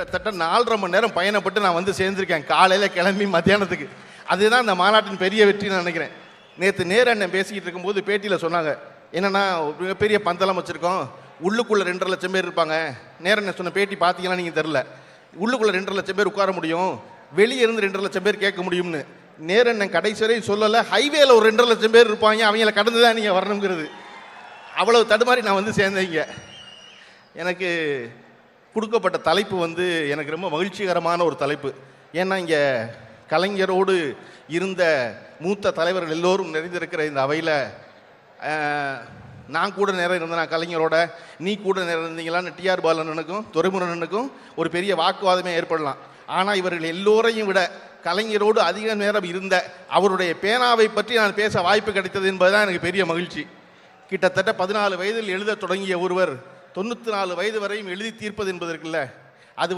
கிட்டத்தட்ட 4.5 மணி நேரம் பயணப்பட்டு நான் வந்து சேர்ந்திருக்கேன், காலையில் கிளம்பி மத்தியானத்துக்கு. அதுதான் இந்த மாநாட்டின் பெரிய வெற்றி நான் நினைக்கிறேன். நேற்று நேரண்ணன் பேசிக்கிட்டு இருக்கும்போது பேட்டியில் சொன்னாங்க, என்னன்னா மிகப்பெரிய பந்தலம் வச்சுருக்கோம், உள்ளுக்குள்ளே 2.5 லட்சம் பேர் இருப்பாங்க. நேரண்ணன் சொன்ன பேட்டி பார்த்தீங்கன்னா நீங்கள் தெரில, உள்ளுக்குள்ளே 2.5 லட்சம் பேர் உட்கார முடியும், வெளியே இருந்து 2.5 லட்சம் பேர் கேட்க முடியும்னு. நேரண்ணன் கடைசி வரை சொல்லலை, ஹைவேல ஒரு 2.5 லட்சம் பேர் இருப்பாங்க, அவங்கள கடந்து தான் நீங்கள் வரணுங்கிறது. அவ்வளவு தடுமாறி நான் வந்து சேர்ந்தீங்க. எனக்கு கொடுக்கப்பட்ட தலைப்பு வந்து எனக்கு ரொம்ப மகிழ்ச்சிகரமான ஒரு தலைப்பு. ஏன்னா இங்கே கலைஞரோடு இருந்த மூத்த தலைவர்கள் எல்லோரும் நிறைந்திருக்கிற இந்த அவையில் நான் கூட நேரம் இருந்தேன், நான் கலைஞரோட, நீ கூட நேரம் இருந்தீங்களான்னு டிஆர் பாலனுக்கும் துரைமுருகனுக்கும் ஒரு பெரிய வாக்குவாதமே ஏற்படலாம். ஆனால் இவர்கள் எல்லோரையும் விட கலைஞரோடு அதிக நேரம் இருந்த அவருடைய பேனாவை பற்றி நான் பேச வாய்ப்பு கிடைத்தது என்பதுதான் எனக்கு பெரிய மகிழ்ச்சி. கிட்டத்தட்ட 14 வயதில் எழுத தொடங்கிய ஒருவர் 94 வயது வரையும் எழுதி தீர்ப்பது என்பதற்குல்ல